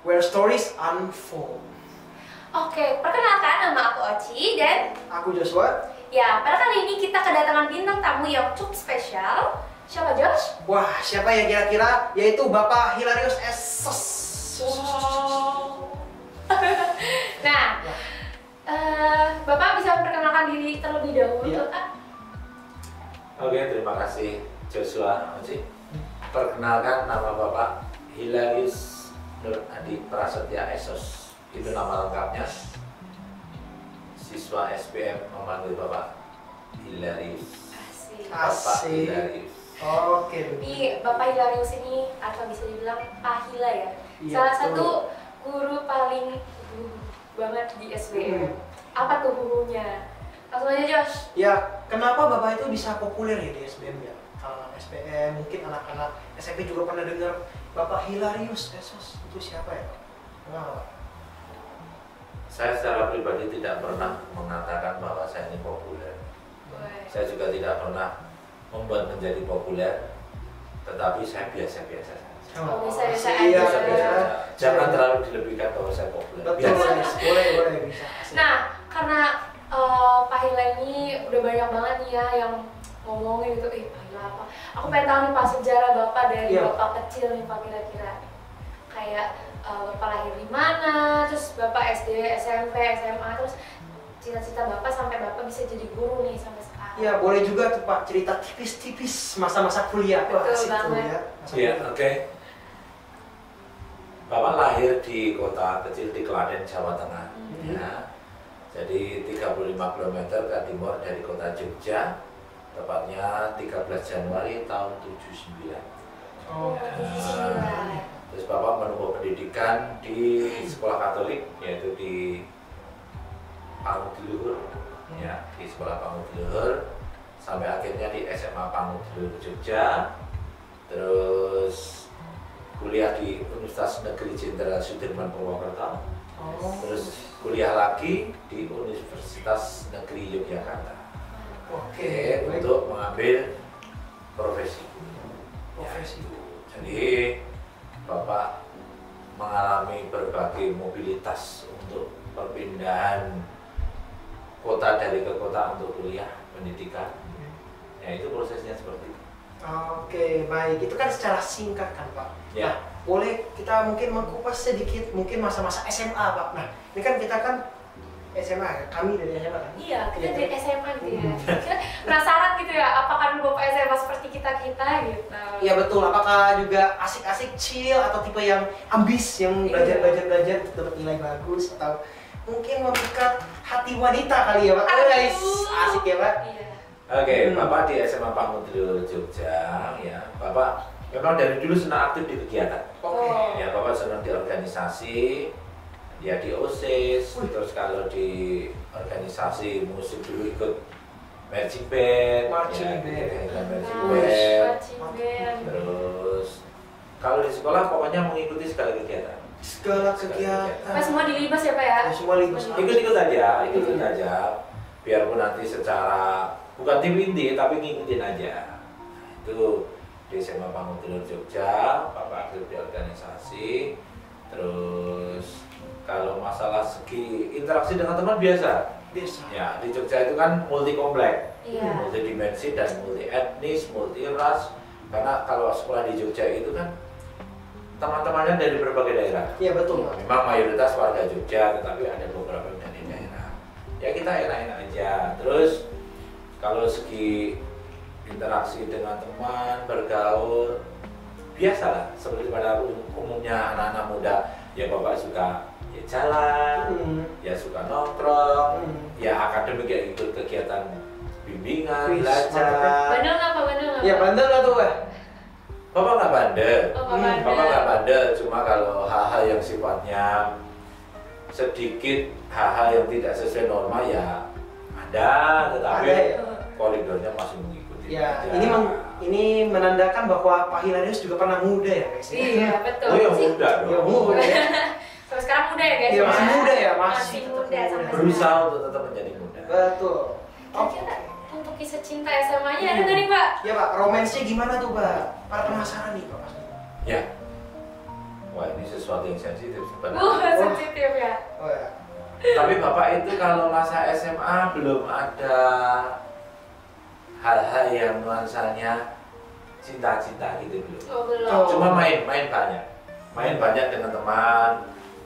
where stories unfold. Oke, perkenalkan nama aku Oci dan Aku Joshua. ya, pada kali ini kita kedatangan bintang tamu yang cukup spesial. Siapa, Josh? Wah, siapa ya kira-kira? Yaitu Bapak Hilarius Esos. Wow. Nah, Bapak bisa memperkenalkan diri terlebih dahulu, Iya. Kak? Oke, terima kasih Joshua Oci. Perkenalkan, nama Bapak Hilarius Nur Adi Prasetya Esos. Itu nama lengkapnya. Siswa SPM memanggil Bapak Hilarius. Asik. Bapak Asik. Hilarius. Oke. Jadi Bapak Hilarius ini atau bisa dibilang Pak Hila ya. Iya, Salah betul. satu guru paling banget di SBM. Apa tuh gurunya? Langsung aja, Josh. Ya, kenapa Bapak itu bisa populer ya di SBM ya? Anak SPM, mungkin anak-anak SMP juga pernah dengar Bapak Hilarius Esos. Itu siapa ya, Pak? Kenapa, Pak? Saya secara pribadi tidak pernah mengatakan bahwa saya ini populer. Saya juga tidak pernah membuat menjadi populer, tetapi saya biasa-biasa saja. Oh, biasa-biasa Iya, aja. biasa. Jangan terlalu dilebihkan bahwa saya populer. Betul, Biasa. boleh bisa. Asik. Nah, karena Pak Hila ini udah banyak banget nih ya yang ngomongin gitu, Pak Hila apa? Aku pengen tahu nih Pak sejarah Bapak dari Iya. Bapak kecil nih Pak, kira-kira kayak Bapak lahir di mana, terus Bapak SD, SMP, SMA, terus cita-cita Bapak sampai Bapak bisa jadi guru nih sampai sekarang. Ya, boleh juga tuh Pak cerita tipis-tipis masa-masa kuliah. Wah, Betul asik tuh banget. ya. Masa Iya, kuliah. oke. Bapak lahir di kota kecil di Klaten, Jawa Tengah. Ya. Jadi 35 km ke timur dari kota Jogja, tepatnya 13 Januari tahun 79. Oh, Nah, terus Bapak menempuh pendidikan di sekolah Katolik, yaitu di Pangudi Luhur, ya, di sekolah Pangudi Luhur, sampai akhirnya di SMA Pangudi Luhur Jogja, terus kuliah di Universitas Negeri Jenderal Sudirman Purwokerto, oh. terus kuliah lagi di Universitas Negeri Yogyakarta. Oke, baik. Untuk mengambil profesi. Profesi. Ya, jadi Bapak mengalami berbagai mobilitas untuk perpindahan kota dari ke kota untuk kuliah pendidikan. Ya, itu prosesnya seperti itu. Oke, baik. Itu kan secara singkat kan, Pak. Ya. Nah, boleh kita mungkin mengkupas sedikit mungkin masa-masa SMA, Pak. Nah, ini kan kita kan SMA ya, kami dari SMA kan. Iya, kita dari SMA gitu ya. Kita penasaran gitu ya, apakah dulu Bapak SMA seperti kita-kita gitu. Iya betul. Apakah juga asik-asik chill atau tipe yang ambis yang Iya. belajar untuk dapat nilai bagus atau mungkin memikat hati wanita kali ya, Pak? Aduh. Guys, asik ya, Pak. Iya. Oke, Bapak di SMA Pangudi Luhur Jogja, ya. Bapak memang dari dulu senang aktif di kegiatan. Oke. Oh. Ya, Bapak senang di organisasi, ya di OSIS, terus kalau di organisasi musik dulu ikut marching band, Marching ya, band. ikut marching Nah, band. marching band. Terus kalau di sekolah pokoknya mengikuti segala kegiatan. Segala kegiatan. Pak semua dilibas ya Pak ya? Ya, semua libas. Ikut-ikut aja, biarpun nanti secara bukan tim inti tapi ngikutin aja. Itu di SMA Pangudi Luhur Jogja, Bapak aktif di organisasi. Terus kalau masalah segi interaksi dengan teman biasa. Biasa. Ya, di Jogja itu kan multi komplek, Iya. multi dimensi dan multi etnis, multi ras. Karena kalau sekolah di Jogja itu kan teman-temannya dari berbagai daerah. Iya betul, Pak. Memang mayoritas warga Jogja, tetapi ada beberapa yang dari daerah. Ya kita enak-enak aja. Terus kalau segi interaksi dengan teman, bergaul, biasalah seperti pada umumnya anak-anak muda. Ya Bapak suka ya jalan, ya suka nongkrong, ya akademik ya ikut kegiatan bimbingan, Wih, belajar. mantap ya. Bandel nggak Pak? Bandel nggak? Ya bandel lah tuh, Pak. Bapak nggak bandel. Oh, Pak bandel. Bapak nggak bandel, cuma kalau hal-hal yang sifatnya sedikit hal-hal yang tidak sesuai norma ya ada, tetapi Ada ya? koridornya masih mengikuti. Ya, aja. ini menandakan bahwa Pak Hilarius juga pernah muda ya, guys. Iya betul. Oh ya Sih. muda Ya, dong. muda. Sampai sekarang muda ya guys? Iya, masih muda ya, Masih masih muda tetap sampai muda. Berusaha untuk tetap menjadi muda. Betul. Kira-kira untuk kisah cinta SMA-nya ada nggak nih Pak? Ya Pak, romansnya gimana tuh Pak? Para penasaran nih Pak. Ya. Wah, ini sesuatu yang sensitif sebenarnya. Sensitif ya. Oh ya. Tapi Bapak itu kalau masa SMA belum ada hal-hal yang nuansanya cinta-cinta gitu belum. Oh, belum. Oh. Cuma main banyak dengan teman.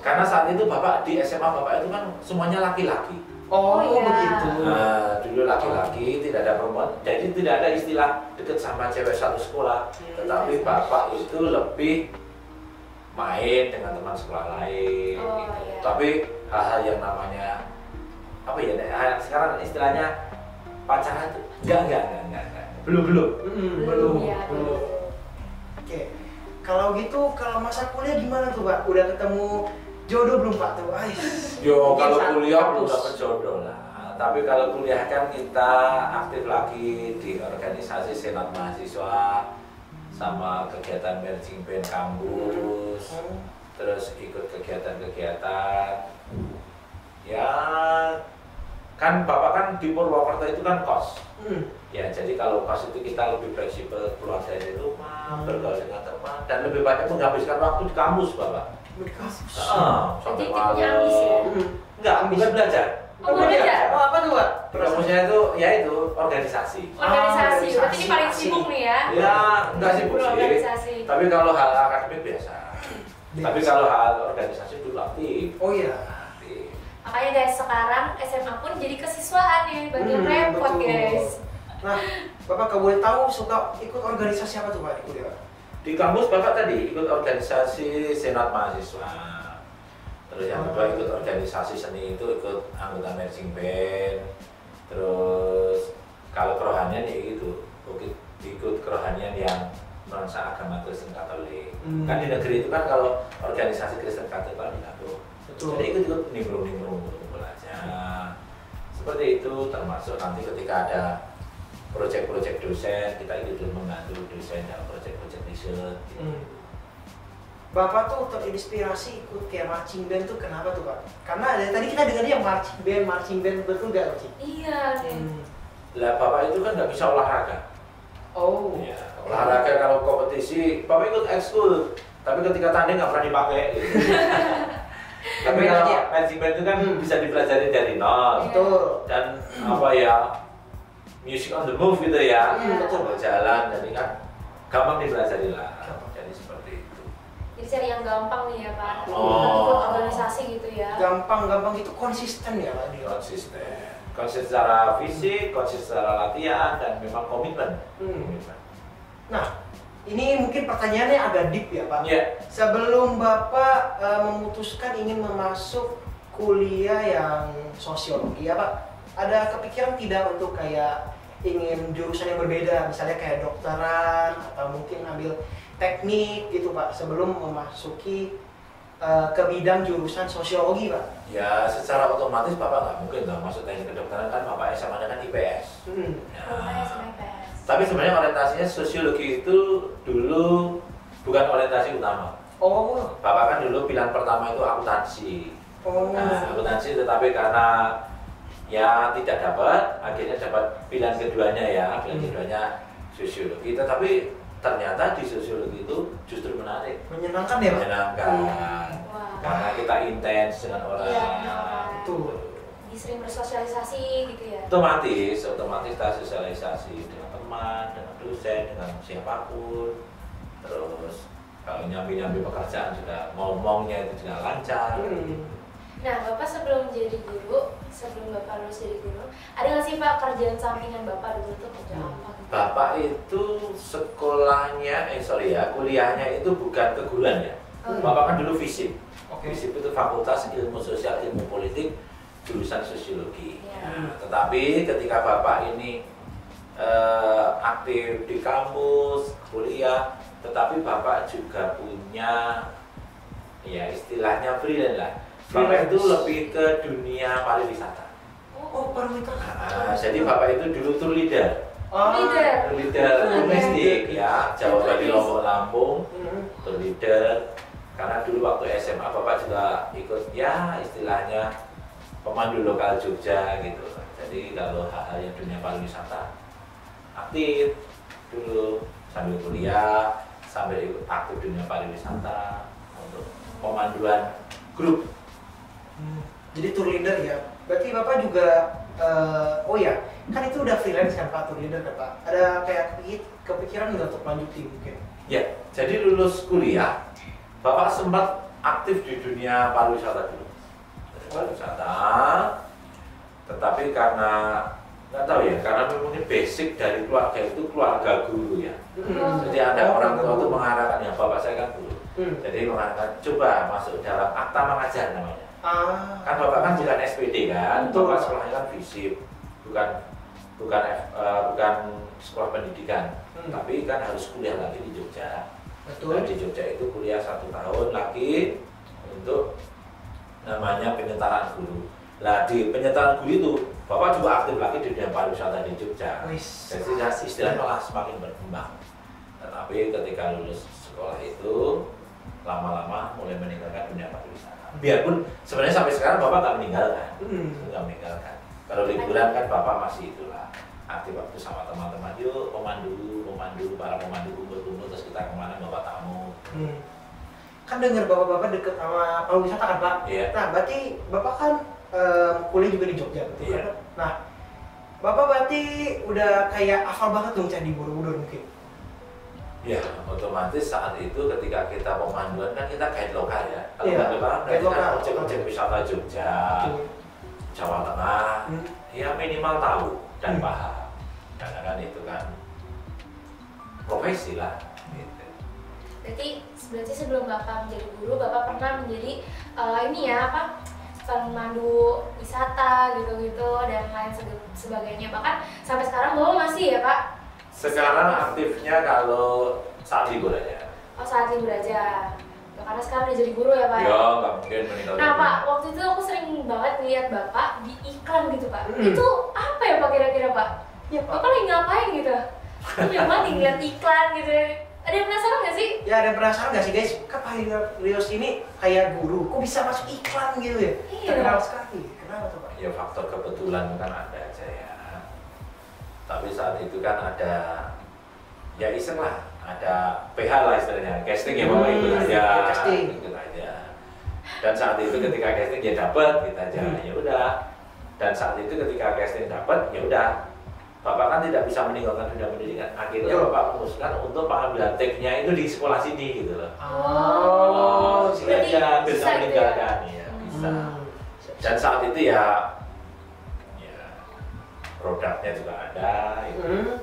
Karena saat itu Bapak di SMA Bapak itu kan semuanya laki-laki. Oh, Oh, iya. begitu. Nah, dulu laki-laki tidak ada perempuan, jadi tidak ada istilah deket sama cewek satu sekolah. Tetapi Bapak itu lebih main dengan teman sekolah lain. Oh, gitu. iya. Tapi hal-hal yang namanya apa ya? Sekarang istilahnya pacaran tuh enggak. Belum. Belum. Ya, Belum. Oke. Kalau gitu, kalau masa kuliah gimana tuh, Pak? Udah ketemu jodoh belum, Pak? Tuh, Yo, Mungkin kalau saat kuliah belum kampus. dapat jodoh lah. Tapi kalau kuliah kan kita aktif lagi di organisasi Senat Mahasiswa sama kegiatan merging band kampus, terus ikut kegiatan-kegiatan. Ya, kan Bapak kan di Purwokerto itu kan kos. Ya, jadi kalau kos itu kita lebih fleksibel, keluar dari rumah, bergaul dengan teman, dan lebih banyak menghabiskan waktu di kampus, Bapak. Di kampus. Sampai Jadi tipenya ambis ya? Enggak, bukan belajar. Oh, belajar? Oh, apa tuh, Pak? Kampusnya itu, ya itu, organisasi. Organisasi, berarti ini organisasi. paling sibuk nih ya? Ya, enggak sibuk sih. Organisasi. Tapi kalau hal akademik biasa. Tapi kalau hal organisasi dulu aktif. Oh iya. Aktif. Makanya guys, sekarang SMA pun jadi kesiswaan nih, bagian repot betul. guys. Nah, Bapak kalau boleh tahu suka ikut organisasi apa tuh, Pak, di kuliah? Di kampus Bapak tadi ikut organisasi Senat Mahasiswa. Terus yang kedua ikut organisasi seni itu ikut anggota marching band. Terus kalau kerohanian ya gitu, ikut kerohanian yang nuansa agama Kristen Katolik. Kan di negeri itu kan kalau organisasi Kristen Katolik kan diatur. Betul. Jadi ikut nimbrung aja. Seperti itu, termasuk nanti ketika ada proyek-proyek dosen, kita ikut membantu dosen dalam proyek-proyek riset. Bapak tuh terinspirasi ikut kayak marching band tuh kenapa tuh, Pak? Karena dari tadi kita dengarnya marching band betul gak, Ci? Iya nih. Lah Bapak itu kan nggak bisa olahraga. Oh. Ya, olahraga kalau kompetisi, Bapak ikut ekskul, tapi ketika tanding nggak pernah dipakai. Gitu. Tapi Main kalau aja. marching band itu kan bisa dipelajari dari nol. Betul. Dan apa ya, music on the move gitu ya, Betul. berjalan, jadi kan gampang dipelajari lah. Jadi seperti itu. Jadi cari yang gampang nih ya Pak. Oh. Ikut organisasi gitu ya. Gampang gitu konsisten ya, Pak, dia. Konsisten secara fisik, konsisten secara latihan, dan memang komitmen. Komitmen. Nah, ini mungkin pertanyaannya agak deep ya, Pak. Iya. Sebelum Bapak memutuskan ingin memasuk kuliah yang sosiologi ya, Pak, ada kepikiran tidak untuk kayak ingin jurusan yang berbeda, misalnya kayak dokteran atau mungkin ambil teknik gitu, Pak, sebelum memasuki ke bidang jurusan sosiologi, Pak? Ya, secara otomatis Bapak nggak mungkin dong masuk teknik kedokteran, kan Bapak SMA-nya kan IPS. Ya. Makanya SMPS. Tapi sebenarnya orientasinya sosiologi itu dulu bukan orientasi utama. Oh. Bapak kan dulu pilihan pertama itu akuntansi. Oh. Nah, akuntansi tetapi karena ya tidak dapat, akhirnya dapat pilihan keduanya ya, pilihan keduanya sosiologi. Tetapi ternyata di sosiologi itu justru menarik, Menyenangkan ya, Pak? menyenangkan, Wah. karena kita intens dengan orang. Iya, benar. Betul. Jadi sering bersosialisasi gitu ya. Otomatis kita sosialisasi dengan teman, dengan dosen, dengan siapapun. Terus kalau nyambi-nyambi pekerjaan juga ngomongnya itu juga lancar. Nah, Bapak sebelum jadi guru, sebelum Bapak lulus jadi guru, ada nggak sih Pak kerjaan sampingan Bapak dulu tuh kerja apa? Gitu? Bapak itu sekolahnya, kuliahnya itu bukan keguruan ya. Oh, iya. Bapak kan dulu FISIP. Oke. FISIP itu Fakultas Ilmu Sosial Ilmu Politik, jurusan Sosiologi. Iya. Nah, tetapi ketika Bapak ini aktif di kampus, kuliah, tetapi Bapak juga punya ya istilahnya freelance lah. Bapak itu lebih ke dunia pariwisata. Oh, pariwisata. Nah, jadi Bapak itu dulu tour leader. Leader. Tour leader domestik ya, Jawa Bali Lombok Lampung. Tour leader. Karena dulu waktu SMA Bapak juga ikut ya istilahnya pemandu lokal Jogja gitu. Jadi kalau hal-hal yang dunia pariwisata aktif dulu sambil kuliah, sambil ikut aktif dunia pariwisata. untuk pemanduan grup. Jadi tour leader ya. Berarti Bapak juga oh ya, kan itu udah freelance kan Pak, tour leader kan Pak. Ada kayak kepikiran nggak untuk lanjutin mungkin? Ya, jadi lulus kuliah, Bapak sempat aktif di dunia pariwisata dulu. Pariwisata, tetapi karena nggak tahu ya, karena memang basic dari keluarga itu keluarga guru ya. Jadi ada orang tua itu mengarahkan, ya Bapak saya kan guru. Jadi mengarahkan, coba masuk dalam akta mengajar namanya. Kan Bapak kan bukan SPD kan, Bapak sekolahnya kan FISIP, bukan sekolah pendidikan, tapi kan harus kuliah lagi di Jogja. Betul. Nah, di Jogja itu kuliah 1 tahun lagi untuk namanya penyetaraan guru. Nah di penyetaraan guru itu Bapak juga aktif lagi di dunia pariwisata di Jogja. Jadi istilahnya malah semakin berkembang. Tetapi ketika lulus sekolah itu lama-lama mulai meninggalkan dunia pariwisata. Biarpun sebenarnya sampai sekarang Bapak nggak meninggalkan, nggak meninggalkan. Kalau liburan kan Bapak masih itulah aktif waktu sama teman-teman, yuk pemandu, para pemandu kumpul-kumpul terus kita kemana bawa tamu. Kan dengar bapak-bapak deket sama pariwisata kan Pak? Iya. Nah berarti Bapak kan kuliah juga di Jogja betul Iya. kan? Nah Bapak berarti udah kayak hafal banget dong Candi Borobudur mungkin? Ya, otomatis saat itu ketika kita pemanduan kan kita guide lokal ya. Kalau Iya, guide lokal guide berarti lokal. kan objek-objek wisata Jogja, Jawa Tengah, ya minimal tahu dan paham. Karena kan itu kan profesi lah. Gitu. Berarti sebelum Bapak menjadi guru, Bapak pernah menjadi ini ya apa? Pemandu wisata gitu-gitu dan lain sebagainya. Bahkan sampai sekarang Bapak masih ya Pak? Sekarang aktifnya kalau saat libur aja. Oh saat libur aja. Ya, karena sekarang udah jadi guru ya Pak? Ya, nggak mungkin meninggal. Nah Pak, waktu itu aku sering banget lihat Bapak di iklan gitu Pak. Itu apa ya Pak kira-kira Pak? Iya Pak. Bapak lagi ngapain gitu? Aku nyaman nih ngeliat iklan gitu. Ada yang penasaran nggak sih? Ya ada penasaran nggak sih guys? Kak Pak Rios ini kayak guru, kok bisa masuk iklan gitu ya? Iya. Terkenal sekali. Kenapa tuh Pak? Ya faktor kebetulan kan ada aja ya. Tapi saat itu kan ada ya iseng lah, ada PH lah istilahnya, casting ya Bapak ikut aja, casting. ikut aja. Dan saat itu ketika casting ya dapat kita aja, ya udah. Dan saat itu ketika casting dapat, ya udah. Bapak kan tidak bisa meninggalkan dunia pendidikan. Akhirnya Bapak memutuskan untuk pengambilan take-nya itu di sekolah sini gitu loh. Sini berarti aja bisa bisa gitu meninggalkan ya, bisa. Dan saat itu ya produknya juga ada gitu.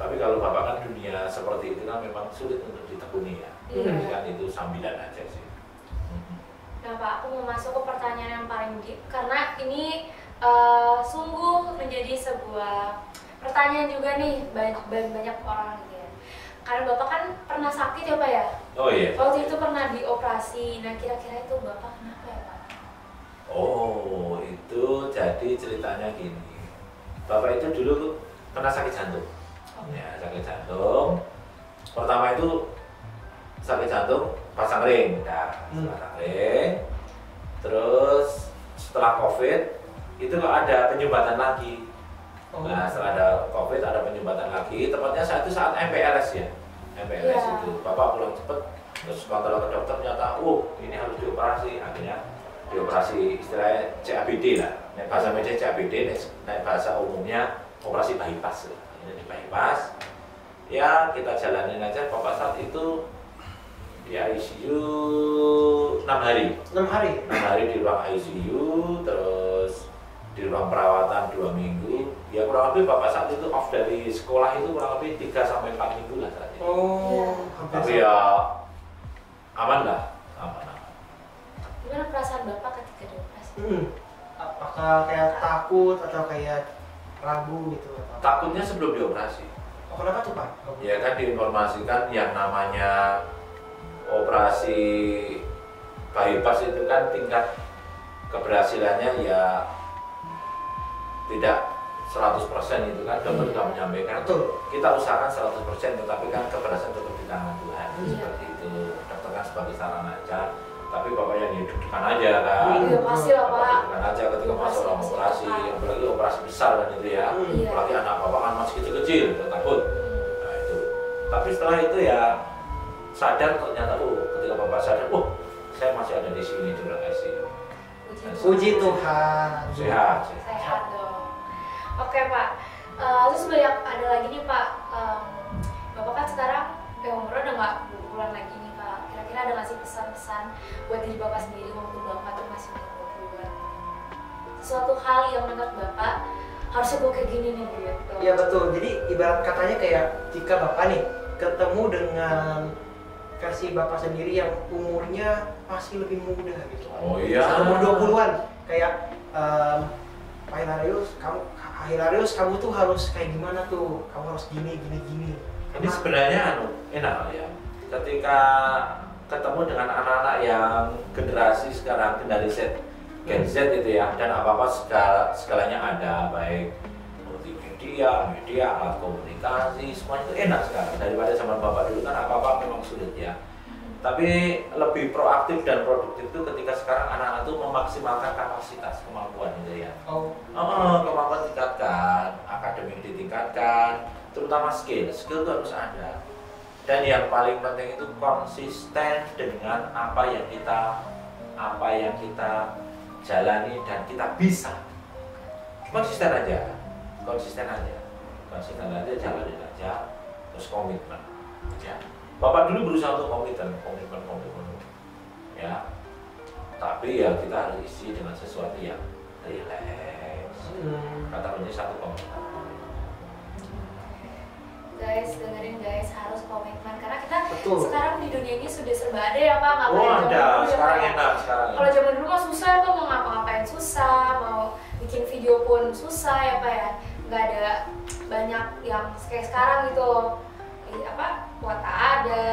Tapi kalau Bapak kan dunia seperti itu kan memang sulit untuk ditekuni ya. Jadi kan itu sambilan aja sih. Nah Pak, aku mau masuk ke pertanyaan yang paling deep karena ini sungguh menjadi sebuah pertanyaan juga nih banyak orang gitu ya. Karena Bapak kan pernah sakit ya Pak ya? Oh iya. Waktu itu pernah dioperasi. Nah kira-kira itu Bapak kenapa ya Pak? Oh itu jadi ceritanya gini. Bapak itu dulu pernah sakit jantung. Ya sakit jantung. Pertama itu sakit jantung pasang ring, pasang ring. Terus setelah COVID itu kok ada penyumbatan lagi. Nah setelah ada COVID ada penyumbatan lagi. Tepatnya saat itu saat MPLS ya. MPLS itu Bapak pulang cepet. Terus kontrol ke dokter ternyata, ini harus dioperasi. Akhirnya dioperasi istilahnya CABD lah. Nek bahasa medis CABD, nek bahasa umumnya operasi bypass. Ini di bypass. Ya kita jalanin aja. Bapak saat itu di ICU 6 hari. 6 hari? 6 hari di ruang ICU, terus di ruang perawatan 2 minggu. Ya kurang lebih Bapak saat itu off dari sekolah itu kurang lebih 3-4 minggu lah saat itu. Tapi ya aman lah, aman. Gimana perasaan Bapak ketika dioperasi? Apakah kayak takut atau kayak ragu gitu? Takutnya sebelum dioperasi. Oh kenapa tuh Pak? Ya kan diinformasikan yang namanya operasi bypass itu kan tingkat keberhasilannya ya tidak 100% itu kan dokter sudah menyampaikan. Betul. Kita usahakan 100% tetapi kan keberhasilan tetap di tangan Tuhan. Seperti itu. Dokter kan sebagai saran aja. Tapi Bapak yang dudukkan aja kan. Iya pasti lah Pak. Dudukkan aja ketika masuk ruang operasi, apalagi operasi besar kan itu ya. Apalagi anak Bapak kan masih kecil-kecil, takut. Nah itu. Tapi setelah itu ya sadar ternyata ketika Bapak sadar, saya masih ada di sini di ruang ICU. Puji Tuhan. Sehat. Sehat dong. Oke Pak. Terus banyak ada lagi nih Pak. Bapak kan sekarang umurnya udah nggak 20 bulan lagi nih Pak. Kira-kira ada nggak sih pesan-pesan buat diri Bapak sendiri waktu Bapak tuh masih umur 20 bulan? Suatu hal yang menurut Bapak harusnya gue kayak gini nih gitu. Iya betul. Jadi ibarat katanya kayak jika Bapak nih ketemu dengan versi Bapak sendiri yang umurnya masih lebih muda gitu. Oh iya. Umur 20-an kayak Pak Hilarius, kamu tuh harus kayak gimana tuh? Kamu harus gini. Ini sebenarnya enak ya. Ketika ketemu dengan anak-anak yang generasi sekarang generasi Gen Z itu ya, dan apa-apa segalanya ada, baik multimedia, media, alat komunikasi, semuanya itu enak sekarang daripada zaman bapak dulu kan apa-apa memang sulit ya. Tapi lebih proaktif dan produktif itu ketika sekarang anak-anak itu memaksimalkan kapasitas kemampuan gitu ya. Kemampuan ditingkatkan, akademik ditingkatkan, terutama skill itu harus ada. Dan yang paling penting itu konsisten dengan apa yang kita jalani dan kita bisa. Konsisten aja, jalanin aja, terus komitmen. Ya. Bapak dulu berusaha untuk komitmen, ya. Tapi ya kita harus isi dengan sesuatu yang relax. Kata kuncinya satu komitmen. Guys, dengerin guys, harus komitmen karena kita Betul. sekarang di dunia ini sudah serba ada ya Pak, nggak kayak Ada, zaman dulu ya, sekarang Pak. enak. Kalau zaman dulu mah susah ya Pak, mau ngapa-ngapain susah, mau bikin video pun susah ya Pak ya, nggak ada banyak yang kayak sekarang gitu, kuota ada,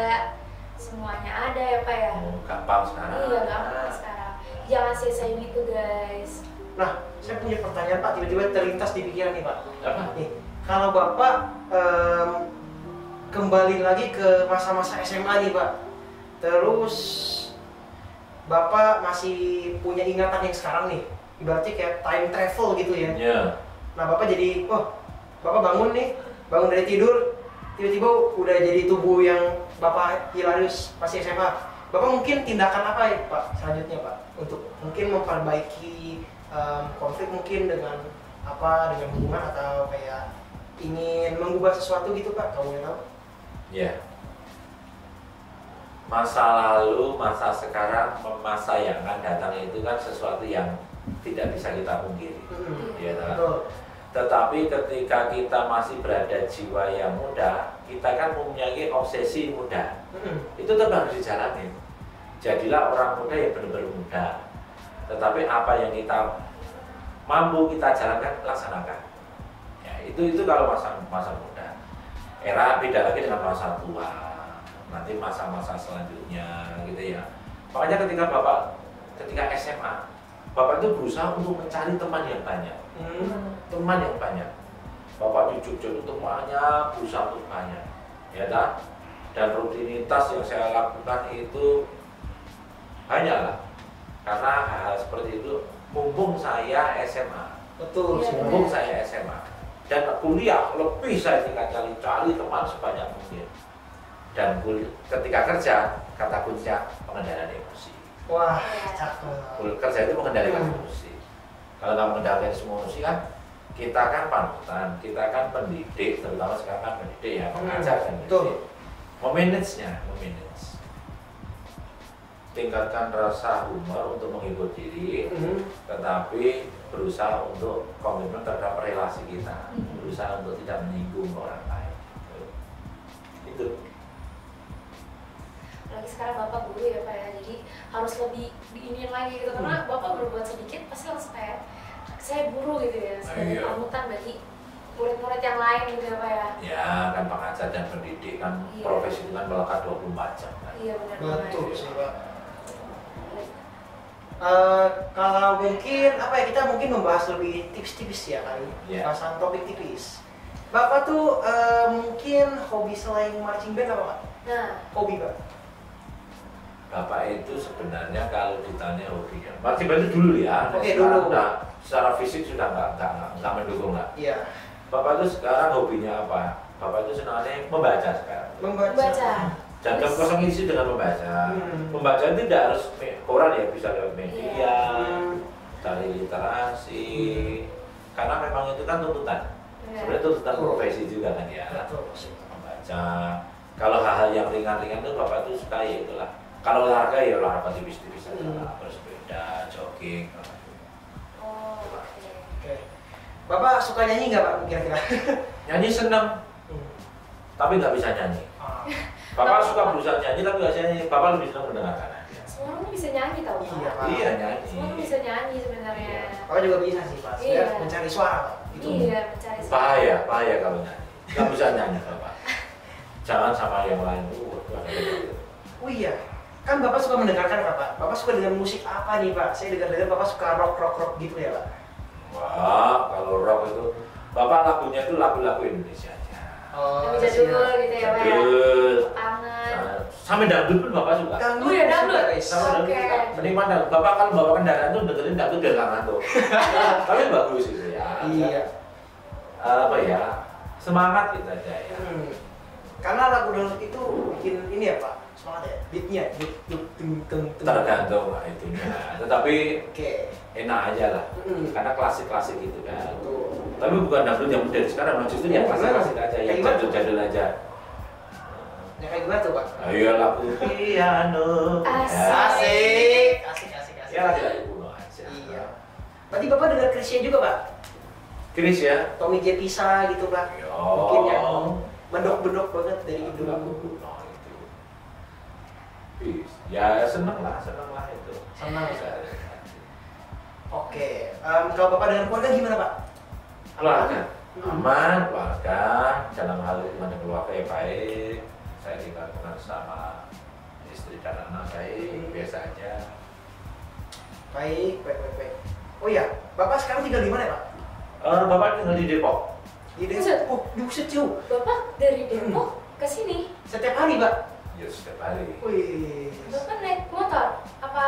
semuanya ada ya Pak ya. Gampang sekarang. Iya gampang sekarang, jangan sia-siain itu guys. Nah, saya punya pertanyaan Pak, tiba-tiba terlintas di pikiran nih Pak. Apa? Nih, kalau Bapak kembali lagi ke masa-masa SMA nih Pak, terus Bapak masih punya ingatan yang sekarang nih, ibaratnya kayak time travel gitu ya. Iya. Nah Bapak jadi, Bapak bangun dari tidur, tiba-tiba udah jadi tubuh yang Bapak Hilarius masih SMA. Bapak mungkin tindakan apa ya Pak selanjutnya Pak, untuk mungkin memperbaiki konflik mungkin dengan hubungan atau kayak ingin mengubah sesuatu gitu Pak, kamu yang tahu? Ya. Masa lalu, masa sekarang, masa yang akan datang itu kan sesuatu yang tidak bisa kita pungkiri. Ya, Betul. tetapi ketika kita masih berada jiwa yang muda, kita kan mempunyai obsesi muda. Itu tetap harus dijalani. Jadilah orang muda yang benar-benar muda. Tetapi apa yang kita mampu kita jalankan, laksanakan. Ya, itu kalau masa muda. Era beda lagi dengan masa tua. Nanti masa-masa selanjutnya gitu ya. Makanya ketika SMA, Bapak itu berusaha untuk mencari teman yang banyak. Teman yang banyak. Bapak di Jogja itu temannya berusaha untuk banyak. Ya kan? Dan rutinitas yang saya lakukan itu banyak lah. Karena hal seperti itu mumpung saya SMA. Betul. Iya, Mumpung saya SMA. Dan kuliah lebih saya tingkatkan, cari teman sebanyak mungkin. Dan ketika kerja, kata kuncinya pengendalian emosi. Wah, cakep. Kerja itu mengendalikan emosi. Kalau nggak mengendalikan emosi kan, kita kan panutan, kita kan pendidik, terutama sekarang kan pendidik ya, mengajar dan pendidik. Memanage-nya. Tingkatkan rasa humor untuk menghibur diri, tetapi berusaha untuk komitmen terhadap relasi kita, berusaha untuk tidak menyinggung orang lain. Itu. Apalagi sekarang Bapak guru ya Pak ya, jadi harus lebih diinin lagi gitu, karena Bapak berbuat sedikit pasti langsung kayak saya guru gitu ya, sebagai panutan bagi murid-murid yang lain gitu ya Pak ya. Ya kan pengajar dan pendidik kan profesi itu kan melekat 24 jam kan. Iya benar. Betul sih Pak. Kalau mungkin kita mungkin membahas lebih tipis-tipis ya kali, bahasan topik tipis. Bapak tuh mungkin hobi selain marching band apa Pak? Nah, Hobi Pak? Bapak itu sebenarnya kalau ditanya hobinya, marching band itu dulu ya. Oke, sekarang dulu. udah secara fisik sudah nggak mendukung lah. Iya. Bapak itu sekarang hobinya apa? Bapak itu senangnya membaca sekarang. Membaca. Jam kosong isi dengan membaca. Membaca itu tidak harus koran ya, bisa lewat media, cari literasi. Karena memang itu kan tuntutan. Sebenarnya tuntutan profesi juga kan ya. Membaca. Kalau hal-hal yang ringan-ringan itu Bapak tuh suka ya itulah. Kalau olahraga ya olahraga tipis-tipis aja lah, bersepeda, jogging. Oh, oke. Bapak suka nyanyi nggak Pak kira-kira? Nyanyi seneng, tapi nggak bisa nyanyi. Bapak suka berusaha nyanyi tapi nggak bisa nyanyi. Bapak lebih senang mendengarkan aja. Semua orang bisa nyanyi tau Pak. Iya Pak. Iya nyanyi. Semua orang bisa nyanyi sebenarnya. Bapak juga bisa sih Pak. Iya. Mencari suara Pak. Gitu. Iya, mencari suara. Bahaya kalau nyanyi. Nggak bisa nyanyi Bapak. Jangan sama yang lain tuh. Oh iya. Kan Bapak suka mendengarkan Bapak. Bapak suka dengan musik apa nih Pak? Saya dengar-dengar Bapak suka rock gitu ya Pak. Wah, kalau rock itu Bapak lagunya itu lagu-lagu Indonesia aja. Lagu jadul gitu ya Pak ya. Jadul. Anget. Sampai dangdut pun Bapak suka. Oh ya dangdut. Sama dangdut Oke. suka. Mending mana? Bapak kalau bawa kendaraan tuh dengerin dangdut biar nggak ngantuk. Tapi bagus itu ya. Iya. Apa ya? Semangat kita aja ya. Karena lagu dangdut itu bikin ini ya Pak. Semangat ya. Beatnya. Tergantung lah itunya. Tetapi Oke. enak aja lah. Karena klasik-klasik gitu kan. Tuh. Tapi bukan dangdut yang modern sekarang, justru yang klasik-klasik aja, yang jadul-jadul aja. Ya kayak gimana tuh Pak? Ayo lagu piano. Asik. Ya lagu kuno aja. Iya. Berarti Bapak dengar Chrisye juga Pak? Chris ya. Tommy J. Pisa gitu Pak? Yo. Mungkin yang mendok-mendok banget dari Indo. Kuno itu. Ya seneng lah itu. Senang ya? Oke. Kalau Bapak dengan keluarga gimana Pak? Keluarga aman, keluarga dalam hal hubungan dengan keluarga ya baik. Saya tinggal sama istri dan anak baik, biasa aja. Baik. Oh iya, Bapak sekarang tinggal di mana Pak? Bapak tinggal di Depok. Di Depok. Oh, di Buset jauh. Bapak dari Depok ke sini. Setiap hari Pak? Ya setiap hari. Wih. Bapak naik motor? Apa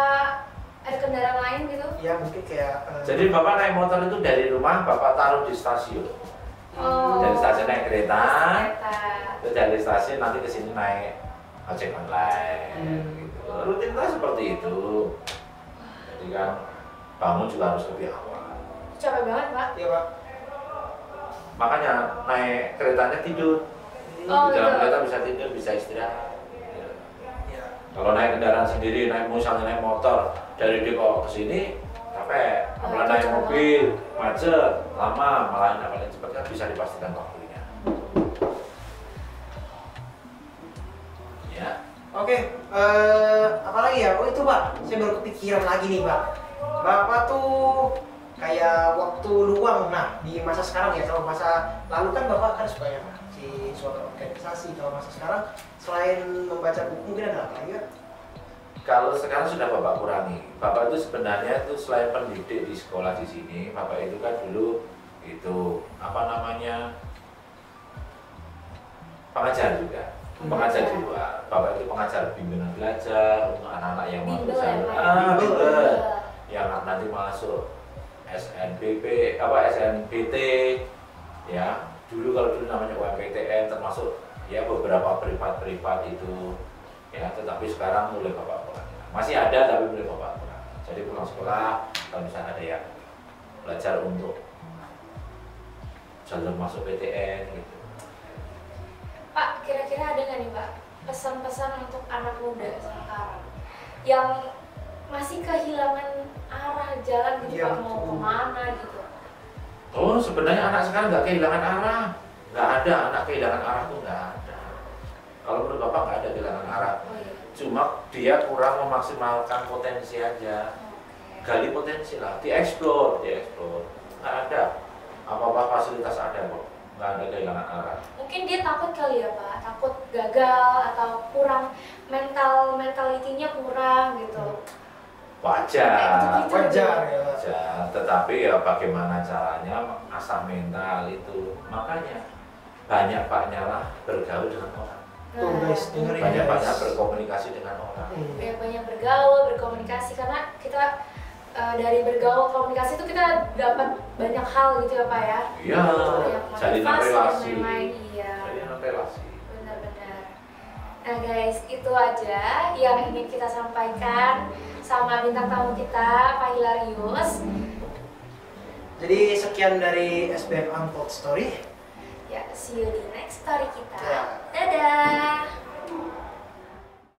ada kendaraan lain gitu? Ya mungkin kayak. Jadi Bapak naik motor itu dari rumah, Bapak taruh di stasiun. Oh. Dari stasiun naik kereta. Kereta. Terus dari stasiun nanti ke sini naik ojek online. Gitu. Rutinitas seperti itu. Jadi kan bangun juga harus lebih awal. Capek banget Pak. Iya Pak. Makanya naik keretanya tidur. Oh, Di dalam gitu. kereta bisa tidur, bisa istirahat. Iya. Kalau naik kendaraan sendiri, misalnya naik motor dari Depok ke sini, capek. Apalagi naik mobil, macet, lama, malah paling cepat kan bisa dipastikan waktunya. Ya. Oke. Apa lagi ya? Oh itu Pak, saya baru kepikiran lagi nih Pak. Bapak tuh kayak waktu luang, nah di masa sekarang ya, kalau masa lalu kan Bapak kan suka ya si suatu organisasi, kalau masa sekarang selain membaca buku mungkin ada apa lagi Pak? Kalau sekarang sudah Bapak kurangi. Bapak itu sebenarnya itu selain pendidik di sekolah di sini, Bapak itu kan dulu itu apa namanya pengajar juga. Pengajar di luar. Bapak itu pengajar bimbingan belajar untuk anak-anak yang mau belajar. Yang nanti masuk SNBP apa SNBT ya. Dulu kalau dulu namanya UMPTN termasuk ya beberapa privat itu ya, tetapi sekarang mulai Bapak pulang. Masih ada tapi mulai Bapak pulang. Jadi pulang sekolah kalau misalnya ada yang belajar untuk jalur masuk PTN gitu. Pak, kira-kira ada nggak nih Pak pesan-pesan untuk anak muda sekarang yang masih kehilangan arah jalan gitu Iya, Pak, mau kemana gitu? Oh sebenarnya anak sekarang nggak kehilangan arah, nggak ada anak kehilangan arah tuh nggak ada. Kalau menurut Bapak nggak ada kehilangan arah, Oh iya. cuma dia kurang memaksimalkan potensi aja. Gali potensi lah, dieksplor, nggak ada apa-apa fasilitas ada kok, nggak ada kehilangan arah. Mungkin dia takut kali ya Pak, takut gagal atau kurang mentalitinya kurang gitu. Wajar, Wajar ya. wajar. Tetapi ya bagaimana caranya asah mental itu, makanya banyak lah bergaul dengan orang. Tuh guys, dengerin Banyak guys. berkomunikasi dengan orang. Banyak bergaul, berkomunikasi, karena kita dari bergaul komunikasi itu kita dapat banyak hal gitu ya Pak ya. Iya, Banyak jalinan motivasi dan relasi. lain-lain. Iya. Jalinan relasi. Benar-benar. Nah guys, itu aja yang ingin kita sampaikan sama bintang tamu kita, Pak Hilarius. Jadi sekian dari SBM Untold Story. Ya, see you di next story kita. Ya. Dadah!